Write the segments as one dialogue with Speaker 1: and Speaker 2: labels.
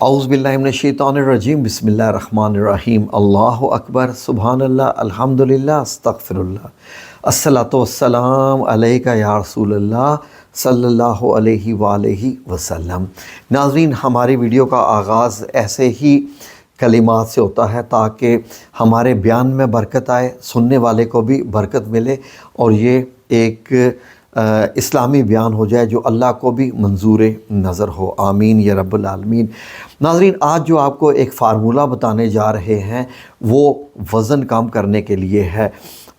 Speaker 1: اعوذ باللہ من الشیطان الرجیم بسم اللہ الرحمن الرحیم اللہ اکبر سبحان اللہ الحمدللہ استغفر اللہ الصلاۃ والسلام علیکہ یا رسول اللہ صلی اللہ علیہ وآلہ وسلم۔ ناظرین، ہماری ویڈیو کا آغاز ایسے ہی کلمات سے ہوتا ہے تاکہ ہمارے بیان میں برکت آئے، سننے والے کو بھی برکت ملے اور یہ ایک اسلامی بیان ہو جائے جو اللہ کو بھی منظور نظر ہو۔ آمین یا رب العالمین۔ ناظرین، آج جو آپ کو ایک فارمولہ بتانے جا رہے ہیں وہ وزن کم کرنے کے لیے ہے۔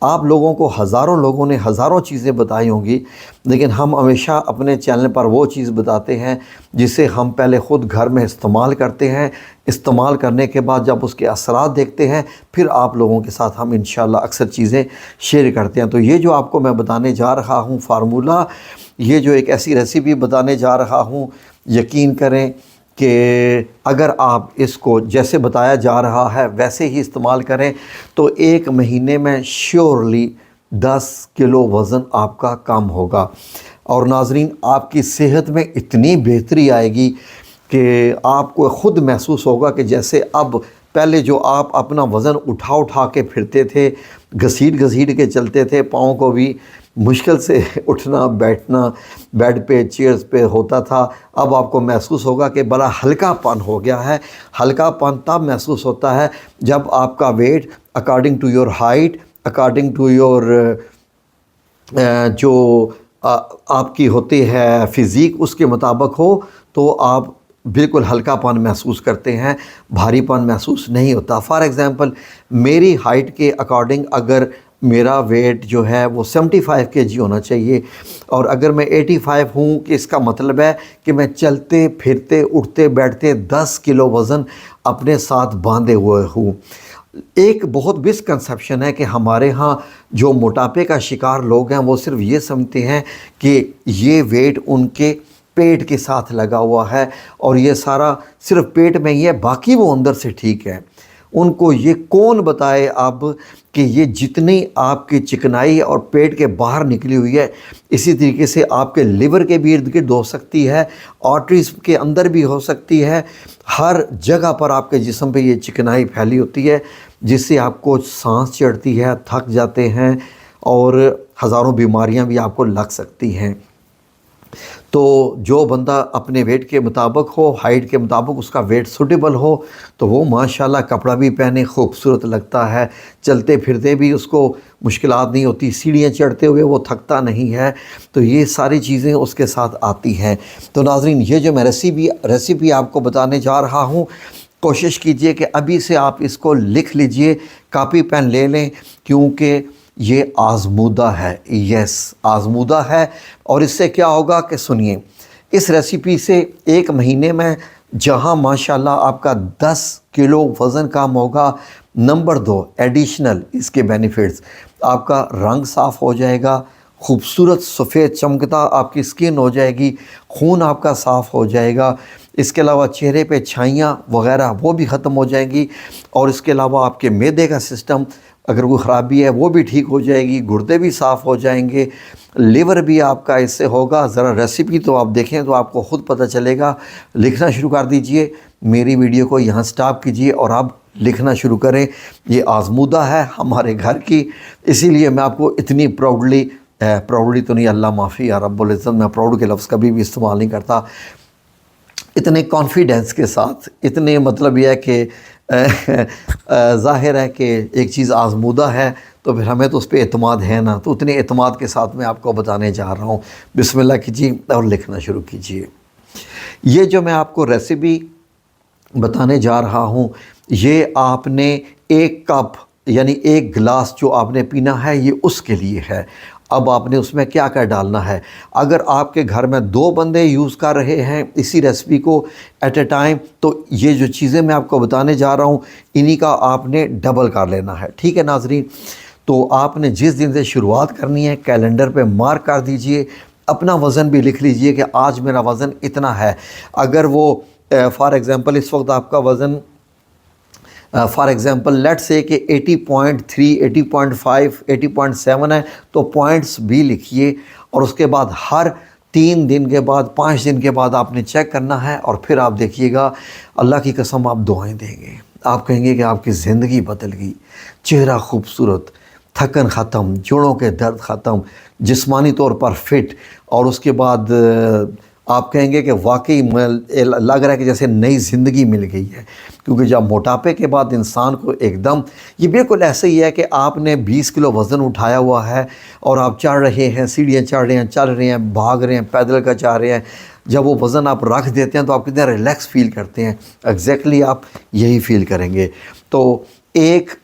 Speaker 1: آپ لوگوں کو ہزاروں لوگوں نے ہزاروں چیزیں بتائی ہوں گی، لیکن ہم ہمیشہ اپنے چینل پر وہ چیز بتاتے ہیں جسے ہم پہلے خود گھر میں استعمال کرتے ہیں، استعمال کرنے کے بعد جب اس کے اثرات دیکھتے ہیں پھر آپ لوگوں کے ساتھ ہم انشاءاللہ اکثر چیزیں شیئر کرتے ہیں۔ تو یہ جو آپ کو میں بتانے جا رہا ہوں فارمولہ، یہ جو ایک ایسی ریسیپی بتانے جا رہا ہوں، یقین کریں کہ اگر آپ اس کو جیسے بتایا جا رہا ہے ویسے ہی استعمال کریں تو ایک مہینے میں شیورلی 10 کلو وزن آپ کا کم ہوگا۔ اور ناظرین، آپ کی صحت میں اتنی بہتری آئے گی کہ آپ کو خود محسوس ہوگا کہ جیسے اب پہلے جو آپ اپنا وزن اٹھا کے پھرتے تھے، گھسیٹ کے چلتے تھے، پاؤں کو بھی مشکل سے اٹھنا بیٹھنا بیڈ پہ چیئرز پہ ہوتا تھا، اب آپ کو محسوس ہوگا کہ بڑا ہلکا پن ہو گیا ہے۔ ہلکا پن تب محسوس ہوتا ہے جب آپ کا weight according to your height, according to your جو آپ کی ہوتی ہے فزیک، اس کے مطابق ہو تو آپ بالکل ہلکا پن محسوس کرتے ہیں، بھاری پن محسوس نہیں ہوتا۔ فار ایگزامپل، میری ہائٹ کے اکارڈنگ اگر میرا ویٹ جو ہے وہ 75 kg ہونا چاہیے اور اگر میں 85 ہوں، کہ اس کا مطلب ہے کہ میں چلتے پھرتے اٹھتے بیٹھتے 10 کلو وزن اپنے ساتھ باندھے ہوئے ہوں۔ ایک بہت مسکنسیپشن ہے کہ ہمارے ہاں جو موٹاپے کا شکار لوگ ہیں وہ صرف یہ سمجھتے ہیں کہ یہ ویٹ ان کے پیٹ کے ساتھ لگا ہوا ہے اور یہ سارا صرف پیٹ میں ہی ہے، باقی وہ اندر سے ٹھیک ہے۔ ان کو یہ کون بتائے اب کہ یہ جتنی آپ کی چکنائی اور پیٹ کے باہر نکلی ہوئی ہے اسی طریقے سے آپ کے لیور کے بھی ارد گرد ہو سکتی ہے، آرٹریز کے اندر بھی ہو سکتی ہے، ہر جگہ پر آپ کے جسم پہ یہ چکنائی پھیلی ہوتی ہے جس سے آپ کو سانس چڑھتی ہے، تھک جاتے ہیں اور ہزاروں بیماریاں بھی آپ کو لگ سکتی ہیں۔ تو جو بندہ اپنے ویٹ کے مطابق ہو، ہائٹ کے مطابق اس کا ویٹ سوٹیبل ہو تو وہ ماشاءاللہ کپڑا بھی پہنے خوبصورت لگتا ہے، چلتے پھرتے بھی اس کو مشکلات نہیں ہوتی، سیڑھیاں چڑھتے ہوئے وہ تھکتا نہیں ہے۔ تو یہ ساری چیزیں اس کے ساتھ آتی ہیں۔ تو ناظرین، یہ جو میں ریسیپی آپ کو بتانے جا رہا ہوں، کوشش کیجئے کہ ابھی سے آپ اس کو لکھ لیجئے، کاپی پین لے لیں، کیونکہ یہ آزمودہ ہے۔ یس، آزمودہ ہے۔ اور اس سے کیا ہوگا کہ سنیے، اس ریسیپی سے ایک مہینے میں جہاں ماشاءاللہ آپ کا 10 کلو وزن کم ہوگا، نمبر 2 ایڈیشنل اس کے بینیفٹس، آپ کا رنگ صاف ہو جائے گا، خوبصورت سفید چمکتا آپ کی سکن ہو جائے گی، خون آپ کا صاف ہو جائے گا، اس کے علاوہ چہرے پہ چھائیاں وغیرہ وہ بھی ختم ہو جائیں گی، اور اس کے علاوہ آپ کے معدے کا سسٹم اگر کوئی خرابی ہے وہ بھی ٹھیک ہو جائے گی، گردے بھی صاف ہو جائیں گے، لیور بھی آپ کا اس سے ہوگا۔ ذرا ریسیپی تو آپ دیکھیں تو آپ کو خود پتہ چلے گا۔ لکھنا شروع کر دیجئے، میری ویڈیو کو یہاں سٹاپ کیجئے اور آپ لکھنا شروع کریں۔ یہ آزمودہ ہے ہمارے گھر کی، اسی لیے میں آپ کو اتنی پراؤڈلی تو نہیں، اللہ معافی یا رب العزت، میں پراؤڈ کے لفظ کبھی بھی استعمال نہیں کرتا، اتنے کانفیڈنس کے ساتھ، اتنے مطلب یہ ہے کہ ظاہر ہے کہ ایک چیز آزمودہ ہے تو پھر ہمیں تو اس پہ اعتماد ہے نا، تو اتنے اعتماد کے ساتھ میں آپ کو بتانے جا رہا ہوں۔ بسم اللہ کیجیے اور لکھنا شروع کیجیے۔ یہ جو میں آپ کو ریسیپی بتانے جا رہا ہوں، یہ آپ نے 1 کپ یعنی 1 گلاس جو آپ نے پینا ہے یہ اس کے لیے ہے۔ اب آپ نے اس میں کیا ڈالنا ہے؟ اگر آپ کے گھر میں 2 بندے یوز کر رہے ہیں اسی ریسیپی کو ایٹ اے ٹائم، تو یہ جو چیزیں میں آپ کو بتانے جا رہا ہوں انہی کا آپ نے ڈبل کر لینا ہے، ٹھیک ہے ناظرین؟ تو آپ نے جس دن سے شروعات کرنی ہے کیلنڈر پہ مارک کر دیجئے، اپنا وزن بھی لکھ لیجئے کہ آج میرا وزن اتنا ہے۔ اگر وہ فار ایگزامپل اس وقت آپ کا وزن فار ایگزامپل لیٹ سے کہ 80.3 80.5 80.7 ہے تو پوائنٹس بھی لکھیے، اور اس کے بعد ہر 3 دن کے بعد 5 دن کے بعد آپ نے چیک کرنا ہے، اور پھر آپ دیکھیے گا اللہ کی قسم آپ دعائیں دیں گے، آپ کہیں گے کہ آپ کی زندگی بدل گئی، چہرہ خوبصورت، تھکن ختم، جوڑوں کے درد ختم، جسمانی طور پر فٹ، اور اس کے بعد آپ کہیں گے کہ واقعی لگ رہا ہے کہ جیسے نئی زندگی مل گئی ہے۔ کیونکہ جب موٹاپے کے بعد انسان کو ایک دم، یہ بالکل ایسے ہی ہے کہ آپ نے 20 کلو وزن اٹھایا ہوا ہے اور آپ چڑھ رہے ہیں، سیڑھیاں چڑھ رہے ہیں، چل رہے ہیں، بھاگ رہے ہیں، پیدل کا چاہ رہے ہیں، جب وہ وزن آپ رکھ دیتے ہیں تو آپ کتنے ریلیکس فیل کرتے ہیں، ایگزیکٹلی آپ یہی فیل کریں گے۔ تو ایک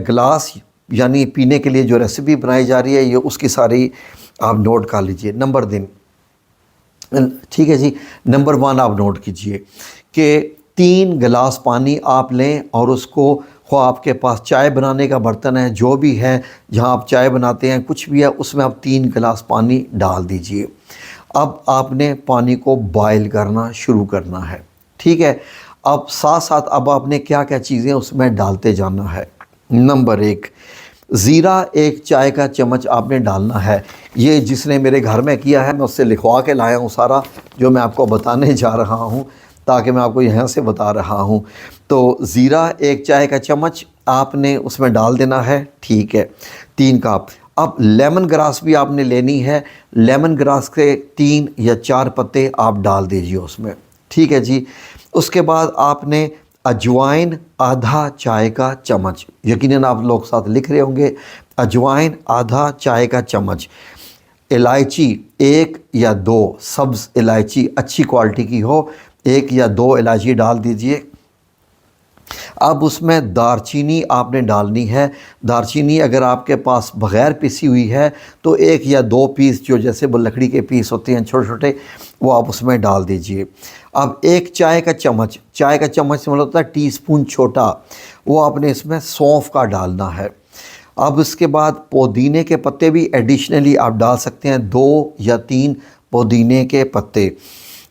Speaker 1: گلاس یعنی پینے کے لیے جو ریسیپی بنائی جا رہی ہے، یہ اس کی ساری آپ نوٹ کر لیجئے۔ نمبر دن، ٹھیک ہے جی، نمبر 1 آپ نوٹ کیجئے کہ 3 گلاس پانی آپ لیں، اور اس کو خواہ آپ کے پاس چائے بنانے کا برتن ہے، جو بھی ہے، جہاں آپ چائے بناتے ہیں، کچھ بھی ہے، اس میں آپ 3 گلاس پانی ڈال دیجئے۔ اب آپ نے پانی کو بائل کرنا شروع کرنا ہے، ٹھیک ہے۔ اب ساتھ ساتھ اب آپ نے کیا کیا چیزیں اس میں ڈالتے جانا ہے۔ نمبر 1، زیرہ 1 چائے کا چمچ آپ نے ڈالنا ہے۔ یہ جس نے میرے گھر میں کیا ہے، میں اس سے لکھوا کے لایا ہوں سارا جو میں آپ کو بتانے جا رہا ہوں، تاکہ میں آپ کو یہاں سے بتا رہا ہوں۔ تو زیرہ 1 چائے کا چمچ آپ نے اس میں ڈال دینا ہے، ٹھیک ہے، 3 کپ۔ اب لیمن گراس بھی آپ نے لینی ہے، لیمن گراس کے 3 یا 4 پتے آپ ڈال دیجئے اس میں، ٹھیک ہے جی۔ اس کے بعد آپ نے اجوائن آدھا چائے کا چمچ، یقیناً آپ لوگ ساتھ لکھ رہے ہوں گے، اجوائن آدھا چائے کا چمچ۔ الائچی 1 یا 2 سبز الائچی اچھی کوالٹی کی ہو، 1 یا 2 الائچی ڈال دیجئے۔ اب اس میں دارچینی آپ نے ڈالنی ہے۔ دارچینی اگر آپ کے پاس بغیر پیسی ہوئی ہے تو 1 یا 2 پیس، جو جیسے وہ لکڑی کے پیس ہوتے ہیں چھوٹے چھوٹے، وہ آپ اس میں ڈال دیجئے۔ اب 1 چائے کا چمچ، چائے کا چمچ مطلب ہوتا ہے ٹی سپون چھوٹا، وہ آپ نے اس میں سونف کا ڈالنا ہے۔ اب اس کے بعد پودینے کے پتے بھی ایڈیشنلی آپ ڈال سکتے ہیں، 2 یا 3 پودینے کے پتے۔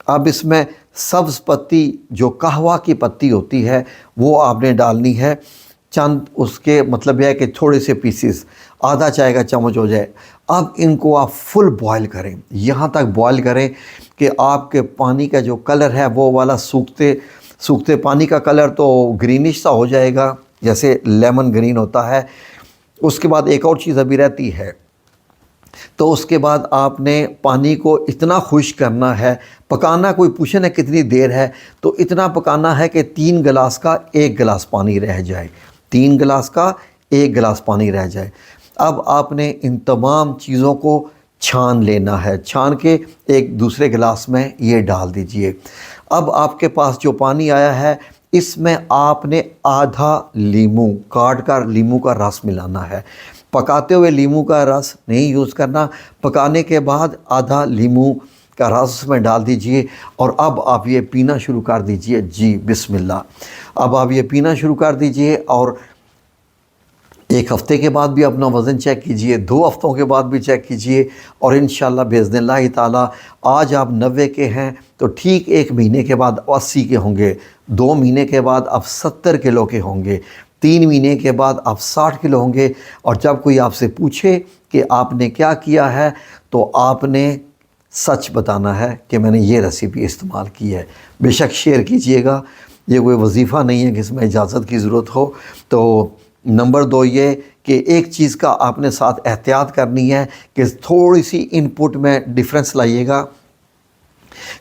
Speaker 1: اب اس میں سبز پتی جو قہوہ کی پتی ہوتی ہے وہ آپ نے ڈالنی ہے، چند، اس کے مطلب یہ ہے کہ تھوڑے سے پیسز، آدھا چائے کا چمچ ہو جائے۔ اب ان کو آپ فل بوائل کریں، یہاں تک بوائل کریں کہ آپ کے پانی کا جو کلر ہے وہ والا سوکھتے پانی کا کلر تو گرینش سا ہو جائے گا، جیسے لیمن گرین ہوتا ہے۔ اس کے بعد ایک اور چیز ابھی رہتی ہے، تو اس کے بعد آپ نے پانی کو اتنا خشک کرنا ہے، پکانا، کوئی پوچھے نا کتنی دیر ہے، تو اتنا پکانا ہے کہ 3 گلاس کا 1 گلاس پانی رہ جائے، 3 گلاس کا 1 گلاس پانی رہ جائے۔ اب آپ نے ان تمام چیزوں کو چھان لینا ہے، چھان کے ایک دوسرے گلاس میں یہ ڈال دیجئے۔ اب آپ کے پاس جو پانی آیا ہے، اس میں آپ نے آدھا لیمو کاٹ کر لیمو کا رس ملانا ہے۔ پکاتے ہوئے لیمو کا رس نہیں یوز کرنا، پکانے کے بعد آدھا لیمو کا رس اس میں ڈال دیجئے، اور اب آپ یہ پینا شروع کر دیجئے۔ جی بسم اللہ، اب آپ یہ پینا شروع کر دیجئے، اور 1 ہفتے کے بعد بھی اپنا وزن چیک کیجئے، 2 ہفتوں کے بعد بھی چیک کیجئے، اور انشاءاللہ باذن اللہ تعالی آج آپ 90 کے ہیں تو ٹھیک 1 مہینے کے بعد 80 کے ہوں گے، 2 مہینے کے بعد آپ 70 کلو کے ہوں گے، 3 مہینے کے بعد آپ 60 کلو ہوں گے۔ اور جب کوئی آپ سے پوچھے کہ آپ نے کیا کیا ہے تو آپ نے سچ بتانا ہے کہ میں نے یہ ریسیپی استعمال کی ہے۔ بے شک شیئر کیجئے گا، یہ کوئی وظیفہ نہیں ہے کہ اس میں اجازت کی ضرورت ہو۔ تو نمبر 2 یہ کہ ایک چیز کا آپ نے ساتھ احتیاط کرنی ہے کہ تھوڑی سی ان پٹ میں ڈیفرنس لائیے گا،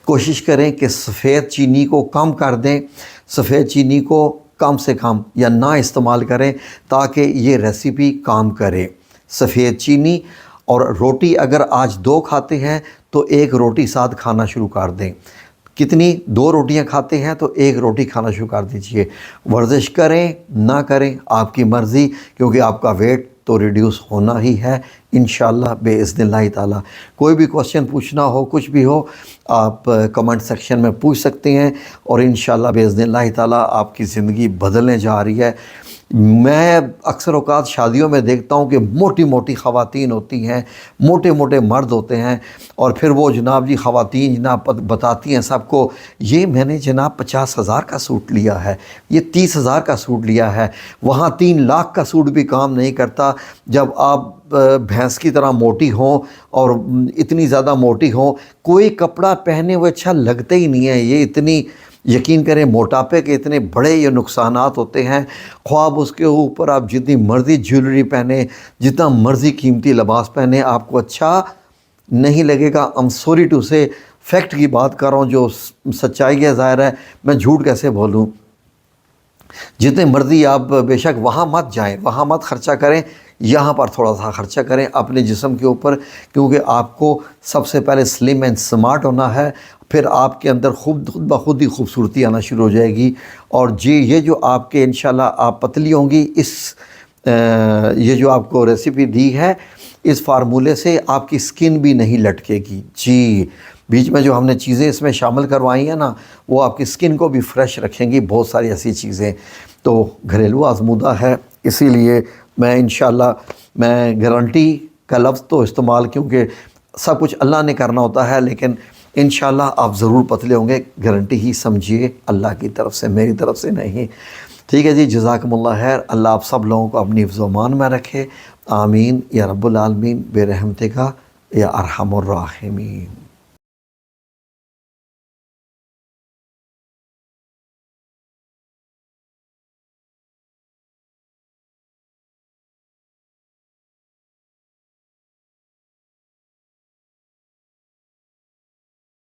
Speaker 1: کوشش کریں کہ سفید چینی کو کم کر دیں، سفید چینی کو کم سے کم یا نہ استعمال کریں تاکہ یہ ریسیپی کام کرے۔ سفید چینی اور روٹی اگر آج 2 کھاتے ہیں تو 1 روٹی ساتھ کھانا شروع کر دیں۔ کتنی 2 روٹیاں کھاتے ہیں تو 1 روٹی کھانا شروع کر دیجئے۔ ورزش کریں نہ کریں آپ کی مرضی، کیونکہ آپ کا ویٹ تو ریڈیوس ہونا ہی ہے انشاءاللہ باذن اللہ تعالی۔ کوئی بھی کوشچن پوچھنا ہو، کچھ بھی ہو، آپ کمنٹ سیکشن میں پوچھ سکتے ہیں، اور انشاءاللہ باذن اللہ تعالی آپ کی زندگی بدلنے جا رہی ہے۔ میں اکثر اوقات شادیوں میں دیکھتا ہوں کہ موٹی موٹی خواتین ہوتی ہیں، موٹے موٹے مرد ہوتے ہیں، اور پھر وہ جناب جی خواتین جناب بتاتی ہیں سب کو، یہ میں نے جناب 50,000 کا سوٹ لیا ہے، یہ 30,000 کا سوٹ لیا ہے۔ وہاں 3 لاکھ کا سوٹ بھی کام نہیں کرتا جب آپ بھینس کی طرح موٹی ہوں اور اتنی زیادہ موٹی ہوں، کوئی کپڑا پہنے ہوئے اچھا لگتا ہی نہیں ہے۔ یہ اتنی، یقین کریں موٹاپے کے اتنے بڑے یہ نقصانات ہوتے ہیں، خواب اس کے اوپر آپ جتنی مرضی جیولری پہنیں، جتنا مرضی قیمتی لباس پہنیں، آپ کو اچھا نہیں لگے گا۔ I'm sorry to say، fact کی بات کر رہا ہوں، جو سچائی ہے، ظاہر ہے میں جھوٹ کیسے بولوں۔ جتنے مرضی آپ بے شک وہاں مت جائیں، وہاں مت خرچہ کریں، یہاں پر تھوڑا سا خرچہ کریں اپنے جسم کے اوپر، کیونکہ آپ کو سب سے پہلے سلم اینڈ سمارٹ ہونا ہے، پھر آپ کے اندر خود بخود ہی خوبصورتی آنا شروع ہو جائے گی۔ اور جی یہ جو آپ کے انشاءاللہ آپ پتلی ہوں گی، یہ جو آپ کو ریسیپی دی ہے، اس فارمولے سے آپ کی سکن بھی نہیں لٹکے گی۔ جی بیچ میں جو ہم نے چیزیں اس میں شامل کروائی ہیں نا، وہ آپ کی سکن کو بھی فریش رکھیں گی، بہت ساری ایسی چیزیں۔ تو گھریلو آزمودہ ہے، اسی لیے میں انشاءاللہ میں گارنٹی کا لفظ تو استعمال، کیونکہ سب کچھ اللہ نے کرنا ہوتا ہے، لیکن انشاءاللہ آپ ضرور پتلے ہوں گے، گارنٹی ہی سمجھیے، اللہ کی طرف سے، میری طرف سے نہیں۔ ٹھیک ہے جی، جزاکم اللہ خیر، اللہ آپ سب لوگوں کو اپنی حفظ و امان میں رکھے، آمین یا رب العالمین، بے رحمتک یا ارحم الراحمین۔